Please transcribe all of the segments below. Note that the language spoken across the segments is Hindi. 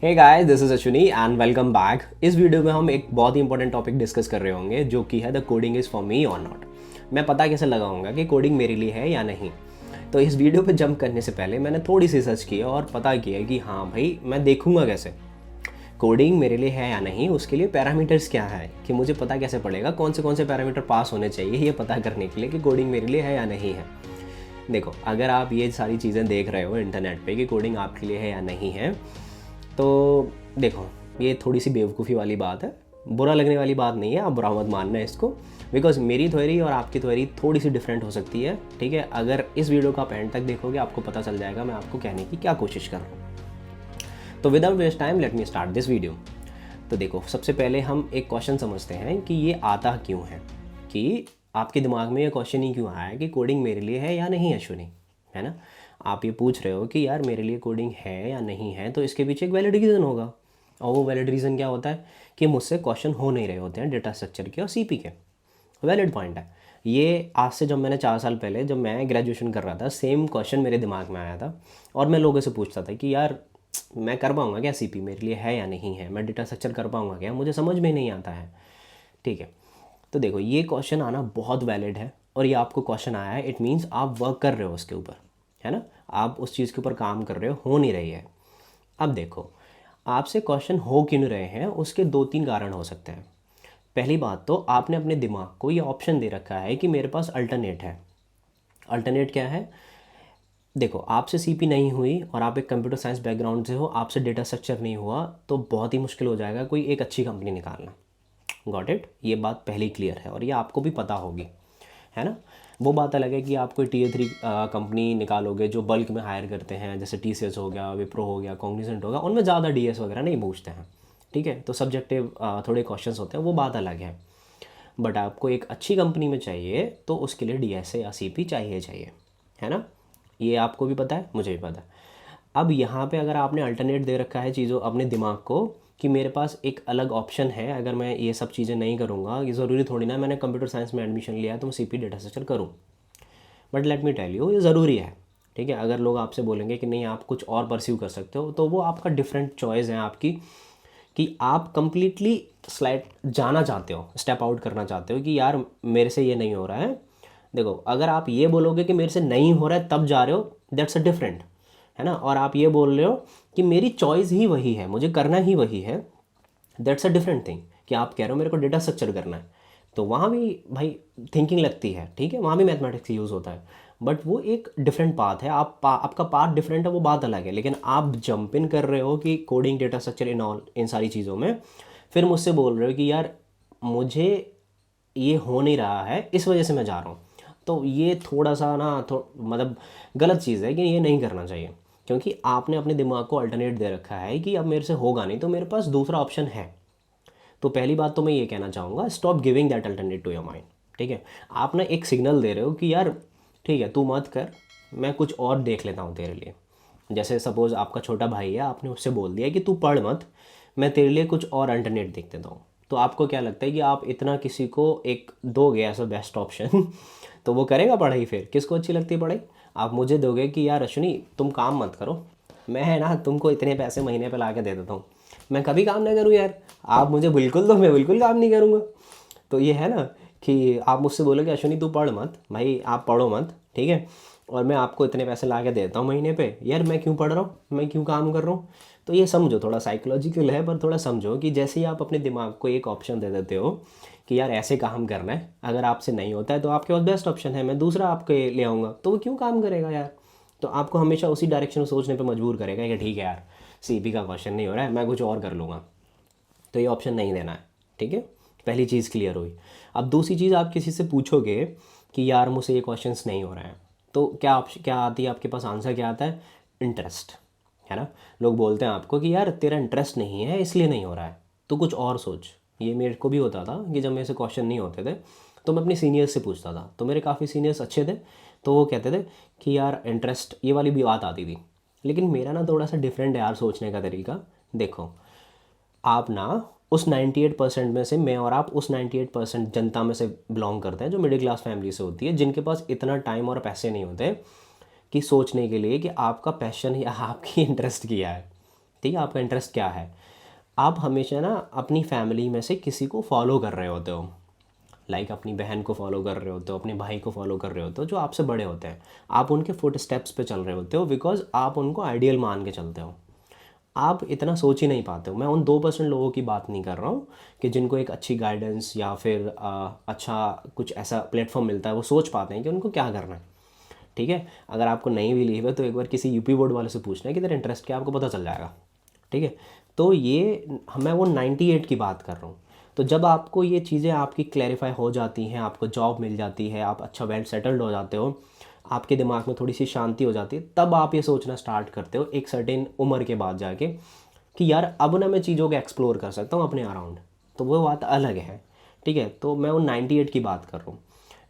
Hey guys, this is Ashwini and welcome back. इस वीडियो में हम एक बहुत ही इंपॉर्टेंट टॉपिक डिस्कस कर रहे होंगे जो कि है the coding is for me और नॉट। मैं पता कैसे लगाऊंगा कि कोडिंग मेरे लिए है या नहीं। तो इस वीडियो पे जंप करने से पहले मैंने थोड़ी सी सर्च की और पता किया कि हाँ भाई, मैं देखूंगा कैसे कोडिंग मेरे लिए है या नहीं। उसके लिए पैरामीटर्स क्या है कि मुझे पता कैसे पड़ेगा कौन से पैरामीटर पास होने चाहिए ये पता करने के लिए कि कोडिंग मेरे लिए है या नहीं है। देखो, अगर आप ये सारी चीज़ें देख रहे हो इंटरनेट पे कि कोडिंग आपके लिए है या नहीं है, तो देखो, ये थोड़ी सी बेवकूफ़ी वाली बात है, बुरा लगने वाली बात नहीं है। आप बुरा मत मानना इसको, बिकॉज मेरी थ्योरी और आपकी थ्योरी थोड़ी सी डिफरेंट हो सकती है। ठीक है, अगर इस वीडियो का आप एंड तक देखोगे आपको पता चल जाएगा मैं आपको कहने की क्या कोशिश कर रहा हूँ। तो without waste time let me start this video. तो देखो, सबसे पहले हम एक क्वेश्चन समझते हैं कि ये आता क्यों है, कि आपके दिमाग में ये क्वेश्चन ही क्यों आया कि कोडिंग मेरे लिए है या नहीं अश्विनी, है ना। आप ये पूछ रहे हो कि यार मेरे लिए कोडिंग है या नहीं है, तो इसके पीछे एक वैलिड रीज़न होगा। और वो वैलिड रीज़न क्या होता है कि मुझसे क्वेश्चन हो नहीं रहे होते हैं डेटा स्ट्रक्चर के और सीपी के। वैलिड पॉइंट है ये। आज से जब मैंने 4 साल पहले जब मैं ग्रेजुएशन कर रहा था, सेम क्वेश्चन मेरे दिमाग में आया था और मैं लोगों से पूछता था कि यार मैं कर पाऊँगा क्या, सीपी मेरे लिए है या नहीं है, मैं डेटा स्ट्रक्चर कर पाऊँगा क्या, मुझे समझ में नहीं आता है। ठीक है, तो देखो, ये क्वेश्चन आना बहुत वैलिड है और ये आपको क्वेश्चन आया है, इट मीन्स आप वर्क कर रहे हो उसके ऊपर, है ना। आप उस चीज़ के ऊपर काम कर रहे हो नहीं रही है। अब देखो, आपसे क्वेश्चन हो क्यों नहीं रहे हैं, उसके 2-3 कारण हो सकते हैं। पहली बात तो आपने अपने दिमाग को ये ऑप्शन दे रखा है कि मेरे पास अल्टरनेट है। अल्टरनेट क्या है? देखो, आपसे सीपी नहीं हुई और आप एक कंप्यूटर साइंस बैकग्राउंड से हो, आपसे डेटा स्ट्रक्चर नहीं हुआ, तो बहुत ही मुश्किल हो जाएगा कोई एक अच्छी कंपनी निकालना। Got it? ये बात पहली क्लियर है और ये आपको भी पता होगी, है ना। वो बात अलग है कि आप कोई Tier 3 कंपनी निकालोगे जो बल्क में हायर करते हैं, जैसे TCS हो गया, विप्रो हो गया, कॉग्निजेंट होगा, उनमें ज़्यादा डीएस वगैरह नहीं पूछते हैं। ठीक है, तो सब्जेक्टिव थोड़े क्वेश्चंस होते हैं, वो बात अलग है। बट आपको एक अच्छी कंपनी में चाहिए तो उसके लिए डीएस या सीपी चाहिए, है ना। ये आपको भी पता है, मुझे भी पता है। अब यहाँ पे अगर आपने अल्टरनेट दे रखा है चीज़ों अपने दिमाग को कि मेरे पास एक अलग ऑप्शन है, अगर मैं ये सब चीज़ें नहीं करूँगा, ये ज़रूरी थोड़ी ना मैंने कंप्यूटर साइंस में एडमिशन लिया है तो मैं सीपी डेटा स्ट्रक्चर करूँ। But let me tell you, ये ज़रूरी है। ठीक है, अगर लोग आपसे बोलेंगे कि नहीं आप कुछ और परस्यू कर सकते हो, तो वो आपका डिफरेंट चॉइस है आपकी, कि आप कंप्लीटली स्लाइड जाना चाहते हो, स्टेप आउट करना चाहते हो कि यार मेरे से ये नहीं हो रहा है। देखो, अगर आप ये बोलोगे कि मेरे से नहीं हो रहा है तब जा रहे हो, दैट्स अ डिफरेंट, है ना। और आप ये बोल रहे हो कि मेरी चॉइस ही वही है, मुझे करना ही वही है, दैट्स अ डिफरेंट थिंग। कि आप कह रहे हो मेरे को डेटा स्ट्रक्चर करना है, तो वहाँ भी भाई थिंकिंग लगती है। ठीक है, वहाँ भी मैथमेटिक्स यूज़ होता है, बट वो एक डिफरेंट पाथ है। आपका पाथ डिफरेंट है, वो बात अलग है। लेकिन आप जंप इन कर रहे हो कि कोडिंग, डेटा स्ट्रक्चर, इन सारी चीज़ों में, फिर मुझसे बोल रहे हो कि यार मुझे ये हो नहीं रहा है इस वजह से मैं जा रहा हूँ। तो ये थोड़ा सा ना मतलब गलत चीज़ है कि ये नहीं करना चाहिए, क्योंकि आपने अपने दिमाग को अल्टरनेट दे रखा है कि अब मेरे से होगा नहीं तो मेरे पास दूसरा ऑप्शन है। तो पहली बात तो मैं ये कहना चाहूँगा, stop giving that alternate to your mind. ठीक है, आप ना एक सिग्नल दे रहे हो कि यार ठीक है तू मत कर, मैं कुछ और देख लेता हूँ तेरे लिए। जैसे सपोज़ आपका छोटा भाई है, आपने उससे बोल दिया कि तू पढ़ मत, मैं तेरे लिए कुछ और अल्टरनेट देख देता हूँ। तो आपको क्या लगता है कि आप इतना किसी को एक दोगे ऐसा बेस्ट ऑप्शन तो वो करेगा पढ़ाई। फिर किसको अच्छी लगती है पढ़ाई? आप मुझे दोगे कि यार अश्विनी तुम काम मत करो, मैं है ना तुमको इतने पैसे महीने पे ला के दे देता हूँ, मैं कभी काम नहीं करूँ यार, आप मुझे बिल्कुल दो, मैं बिल्कुल काम नहीं करूँगा। तो ये है ना कि आप मुझसे बोलोगे अश्विनी तू पढ़ मत, भाई आप पढ़ो मत, ठीक है, और मैं आपको इतने पैसे ला के देता हूँ महीने पे, यार मैं क्यों पढ़ रहा हूँ, मैं क्यों काम कर रहा हूँ। तो ये समझो, थोड़ा साइकोलॉजिकल है पर थोड़ा समझो कि जैसे ही आप अपने दिमाग को एक ऑप्शन दे देते हो कि यार ऐसे काम करना है, अगर आपसे नहीं होता है तो आपके पास बेस्ट ऑप्शन है, मैं दूसरा आपके ले आऊँगा, तो वो क्यों काम करेगा यार। तो आपको हमेशा उसी डायरेक्शन में सोचने पर मजबूर करेगा कि ठीक है यार सीपी का क्वेश्चन नहीं हो रहा है, मैं कुछ और कर लूँगा। तो ये ऑप्शन नहीं देना है। ठीक है, पहली चीज़ क्लियर हुई। अब दूसरी चीज़, आप किसी से पूछोगे कि यार मुझसे ये क्वेश्चंस नहीं हो रहे हैं, तो क्या आती है आपके पास, आंसर क्या आता है? इंटरेस्ट, है ना। लोग बोलते हैं आपको कि यार तेरा इंटरेस्ट नहीं है इसलिए नहीं हो रहा है, तो कुछ और सोच। ये मेरे को भी होता था कि जब मेरे से क्वेश्चन नहीं होते थे तो मैं अपने सीनियर्स से पूछता था, तो मेरे काफ़ी सीनियर्स अच्छे थे, तो वो कहते थे कि यार इंटरेस्ट, ये वाली भी बात आती थी। लेकिन मेरा ना थोड़ा सा डिफरेंट है यार सोचने का तरीका। देखो, आप ना उस 98% में से, मैं और आप उस 98% जनता में से बिलोंग करते हैं जो मिडिल क्लास फैमिली से होती है, जिनके पास इतना टाइम और पैसे नहीं होते कि सोचने के लिए कि आपका पैशन या आपकी इंटरेस्ट किया है। ठीक है, आपका इंटरेस्ट क्या है। आप हमेशा ना अपनी फैमिली में से किसी को फॉलो कर रहे होते हो, लाइक अपनी बहन को फॉलो कर रहे होते हो, अपने भाई को फॉलो कर रहे होते हो जो आपसे बड़े होते हैं। आप उनके फुट स्टेप्स पे चल रहे होते हो बिकॉज आप उनको आइडियल मान के चलते हो। आप इतना सोच ही नहीं पाते हो। मैं उन 2% लोगों की बात नहीं कर रहा हूँ कि जिनको एक अच्छी गाइडेंस या फिर अच्छा कुछ ऐसा प्लेटफॉर्म मिलता है, वो सोच पाते हैं कि उनको क्या करना है। ठीक है, अगर आपको नहीं बिलीव है तो एक बार किसी यूपी बोर्ड वाले से पूछना है कि तेरा इंटरेस्ट क्या है, आपको पता चल जाएगा। ठीक है, तो ये मैं वो 98 की बात कर रहा हूँ। तो जब आपको ये चीज़ें आपकी क्लैरिफाई हो जाती हैं, आपको जॉब मिल जाती है, आप अच्छा वेल सेटल्ड हो जाते हो, आपके दिमाग में थोड़ी सी शांति हो जाती है, तब आप ये सोचना स्टार्ट करते हो एक सर्टेन उम्र के बाद जाके कि यार अब ना मैं चीज़ों को एक्सप्लोर कर सकता हूँ अपने अराउंड। तो वो बात अलग है। ठीक है, तो मैं वो 98 की बात कर रहा हूँ।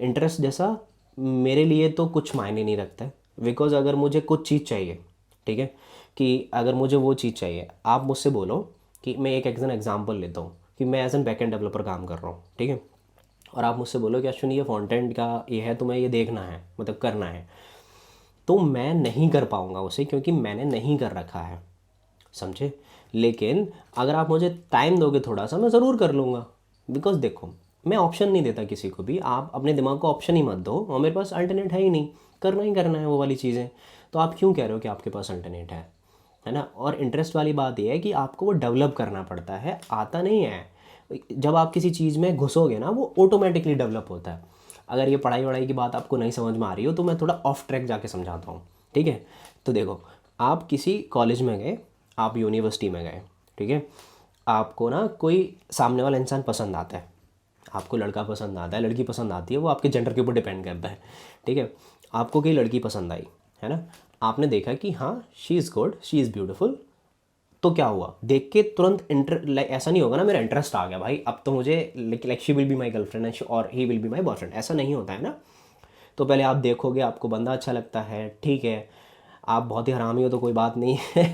इंटरेस्ट जैसा मेरे लिए तो कुछ मायने नहीं रखता है, बिकॉज अगर मुझे कुछ चीज़ चाहिए, ठीक है, कि अगर मुझे वो चीज़ चाहिए, आप मुझसे बोलो कि मैं एक एग्जांपल लेता हूँ कि मैं एज एन बैकएंड डेवलपर काम कर रहा हूँ, ठीक है, और आप मुझसे बोलो कि अश्विनी ये फ्रंट का ये है, तुम्हें ये देखना है, मतलब करना है, तो मैं नहीं कर पाऊँगा उसे क्योंकि मैंने नहीं कर रखा है, समझे। लेकिन अगर आप मुझे टाइम दोगे थोड़ा सा, मैं ज़रूर कर लूँगा। बिकॉज देखो, मैं ऑप्शन नहीं देता किसी को भी, आप अपने दिमाग को ऑप्शन ही मत दो, और मेरे पास अल्टरनेट है ही नहीं, करना ही करना है वो वाली चीज़ें। तो आप क्यों कह रहे हो कि आपके पास अल्टरनेट है ना। और इंटरेस्ट वाली बात यह है कि आपको वो डेवलप करना पड़ता है, आता नहीं है। जब आप किसी चीज़ में घुसोगे ना, वो ऑटोमेटिकली डेवलप होता है। अगर ये पढ़ाई वढ़ाई की बात आपको नहीं समझ में आ रही हो तो मैं थोड़ा ऑफ ट्रैक जाके समझाता हूँ। ठीक है, तो देखो, आप किसी कॉलेज में गए, आप यूनिवर्सिटी में गए, ठीक है, आपको ना कोई सामने वाला इंसान पसंद आता है, आपको लड़का पसंद आता है, लड़की पसंद आती है, वो आपके जेंडर के ऊपर डिपेंड करता है। ठीक है, आपको कोई लड़की पसंद आई, है ना, आपने देखा कि हाँ she is good, she is beautiful, तो क्या हुआ, देख के तुरंत ऐसा नहीं होगा ना मेरा इंटरेस्ट आ गया भाई, अब तो मुझे like she will be my girlfriend और he will be my boyfriend, ऐसा नहीं होता है ना। तो पहले आप देखोगे, आपको बंदा अच्छा लगता है, ठीक है, आप बहुत ही हरामी हो तो कोई बात नहीं है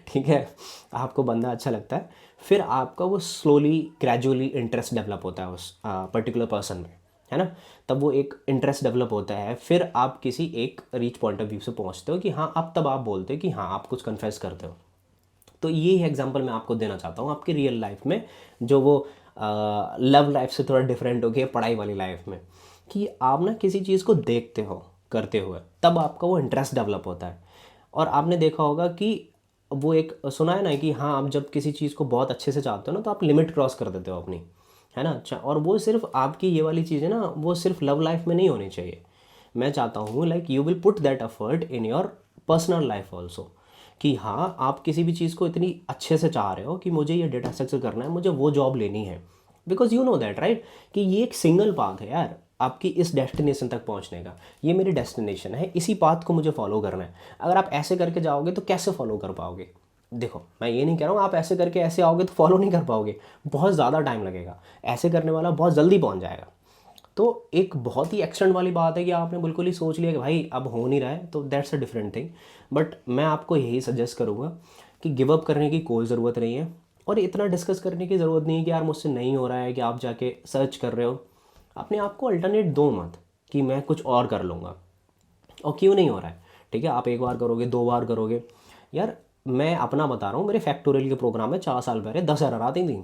ठीक है, आपको बंदा अच्छा लगता है, फिर आपका वो स्लोली ग्रेजुअली इंटरेस्ट डेवलप होता है उस पर्टिकुलर पर्सन में, है ना। तब वो एक इंटरेस्ट डेवलप होता है, फिर आप किसी एक रीच पॉइंट ऑफ व्यू से पहुंचते हो कि हाँ, अब तब आप बोलते हो कि हाँ आप कुछ कन्फेस करते हो। तो ये एग्जांपल मैं आपको देना चाहता हूँ आपकी रियल लाइफ में, जो वो लव लाइफ से थोड़ा डिफरेंट हो गया पढ़ाई वाली लाइफ में, कि आप ना किसी चीज़ को देखते हो करते हुए, तब आपका वो इंटरेस्ट डेवलप होता है। और आपने देखा होगा कि वो एक सुना है ना कि हाँ, आप जब किसी चीज़ को बहुत अच्छे से चाहते हो ना, तो आप लिमिट क्रॉस कर देते हो अपनी, है ना। अच्छा, और वो सिर्फ आपकी ये वाली चीज़ें ना, वो सिर्फ लव लाइफ में नहीं होनी चाहिए। मैं चाहता हूँ like you will put that effort in your personal life also, कि हाँ आप किसी भी चीज़ को इतनी अच्छे से चाह रहे हो कि मुझे ये डेटा स्ट्रक्चर करना है, मुझे वो जॉब लेनी है, because you know that right, कि ये एक सिंगल पाथ है यार आपकी इस डेस्टिनेशन तक पहुंचने का। ये मेरी डेस्टिनेशन है, इसी पाथ को मुझे फॉलो करना है। अगर आप ऐसे करके जाओगे तो कैसे फॉलो कर पाओगे। देखो, मैं ये नहीं कह रहा हूँ आप ऐसे करके ऐसे आओगे तो फॉलो नहीं कर पाओगे, बहुत ज़्यादा टाइम लगेगा, ऐसे करने वाला बहुत जल्दी पहुँच जाएगा। तो एक बहुत ही एक्सटेंट वाली बात है कि आपने बिल्कुल ही सोच लिया कि भाई अब हो नहीं रहा है, तो that's a different thing. But मैं आपको यही सजेस्ट करूँगा कि गिव अप करने की कोई ज़रूरत नहीं है, और इतना डिस्कस करने की ज़रूरत नहीं है कि यार मुझसे नहीं हो रहा है, कि आप जाके सर्च कर रहे हो। अपने आप को अल्टरनेट दो मत कि मैं कुछ और कर लूँगा, और क्यों नहीं हो रहा है, ठीक है, आप एक बार करोगे, 2 बार करोगे। यार मैं अपना बता रहा हूँ, मेरे फैक्टोरियल के प्रोग्राम में 4 साल पहले 10 एरर आती थी,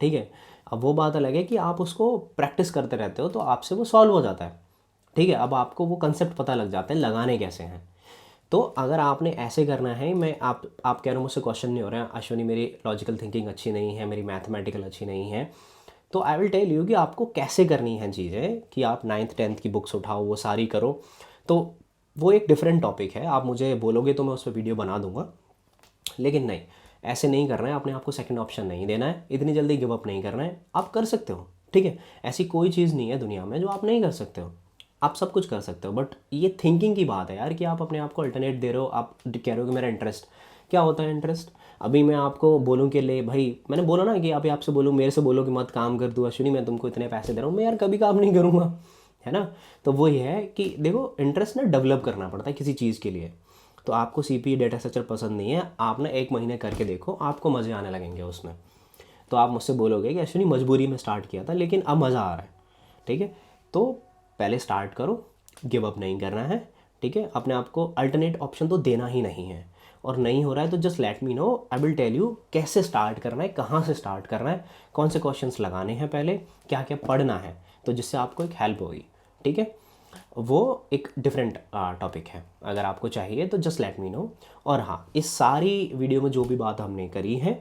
ठीक है। अब वो बात अलग है कि आप उसको प्रैक्टिस करते रहते हो तो आपसे वो सॉल्व हो जाता है, ठीक है। अब आपको वो कंसेप्ट पता लग जाते हैं लगाने कैसे हैं। तो अगर आपने ऐसे करना है, मैं आप कह रहे हो मुझसे क्वेश्चन नहीं हो रहा है अश्विनी, मेरी लॉजिकल थिंकिंग अच्छी नहीं है, मेरी मैथमेटिकल अच्छी नहीं है, तो आई विल टेल यू कि आपको कैसे करनी है चीज़ें, कि आप 9th 10th की बुक्स उठाओ, वो सारी करो। तो वो एक डिफरेंट टॉपिक है, आप मुझे बोलोगे तो मैं उस पर वीडियो बना दूंगा। लेकिन नहीं, ऐसे नहीं करना है, अपने आप को सेकंड ऑप्शन नहीं देना है, इतनी जल्दी गिव अप नहीं करना है। आप कर सकते हो, ठीक है, ऐसी कोई चीज़ नहीं है दुनिया में जो आप नहीं कर सकते हो, आप सब कुछ कर सकते हो। बट ये थिंकिंग की बात है यार, कि आप अपने आप को अल्टरनेट दे रहे हो, आप कह रहे हो कि मेरा इंटरेस्ट क्या होता है। इंटरेस्ट अभी मैं आपको बोलूँ कि ले भाई, मैंने बोला ना कि आप आपसे बोलूँ, मेरे से बोलो कि मत काम कर, दूँ अश्विनी मैं तुमको इतने पैसे दे रहा हूँ, मैं यार कभी काम नहीं करूँगा, है ना। तो वो ये है कि देखो, इंटरेस्ट ना डेवलप करना पड़ता है किसी चीज़ के लिए। तो आपको सीपी डेटा स्ट्रक्चर पसंद नहीं है, आप ना 1 महीने करके देखो, आपको मज़े आने लगेंगे उसमें। तो आप मुझसे बोलोगे कि एक्चुअली मजबूरी में स्टार्ट किया था लेकिन अब मज़ा आ रहा है, ठीक है। तो पहले स्टार्ट करो, गिव अप नहीं करना है, ठीक है। अपने आप को अल्टरनेट ऑप्शन तो देना ही नहीं है। और नहीं हो रहा है तो just let me know, I will tell you कैसे स्टार्ट करना है, कहाँ से स्टार्ट करना है, कौन से क्वेश्चंस लगाने हैं पहले, क्या क्या पढ़ना है, तो जिससे आपको एक हेल्प होगी। ठीक है, वो एक डिफरेंट टॉपिक है, अगर आपको चाहिए तो जस्ट लेट मी नो। और हाँ, इस सारी वीडियो में जो भी बात हमने करी है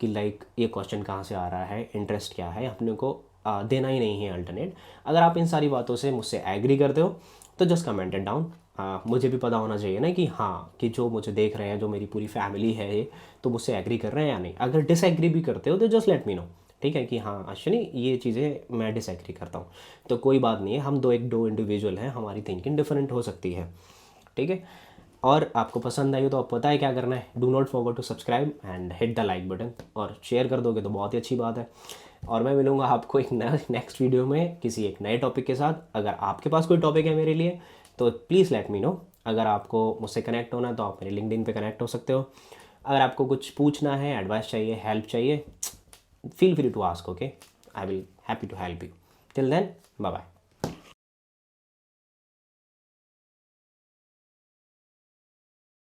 कि लाइक ये क्वेश्चन कहाँ से आ रहा है, इंटरेस्ट क्या है, अपने को देना ही नहीं है अल्टरनेट। अगर आप इन सारी बातों से मुझसे एग्री करते हो तो जस्ट कमेंट इट डाउन। मुझे भी पता होना चाहिए ना कि हाँ, कि जो मुझे देख रहे हैं, जो मेरी पूरी फैमिली है ये, तो मुझसे एग्री कर रहे हैं या नहीं। अगर डिसएग्री भी करते हो तो जस्ट लेट मी नो, ठीक है, कि हाँ अश्विनी ये चीज़ें मैं डिसएग्री करता हूँ, तो कोई बात नहीं है, हम दो इंडिविजुअल हैं, हमारी थिंकिंग डिफरेंट हो सकती है। ठीक है, और आपको पसंद आई हो तो आप पता है क्या करना है, do not forget to subscribe and hit the like button, और शेयर कर दोगे तो बहुत ही अच्छी बात है। और मैं मिलूंगा आपको एक नेक्स्ट वीडियो में किसी एक नए टॉपिक के साथ। अगर आपके पास कोई टॉपिक है मेरे लिए तो प्लीज़ लेट मी नो। अगर आपको मुझसे कनेक्ट होना है तो आप मेरे लिंक्डइन पे कनेक्ट हो सकते हो। अगर आपको कुछ पूछना है, एडवाइस चाहिए, हेल्प चाहिए, feel free to ask, okay? I will happy to help you. Till then, bye bye.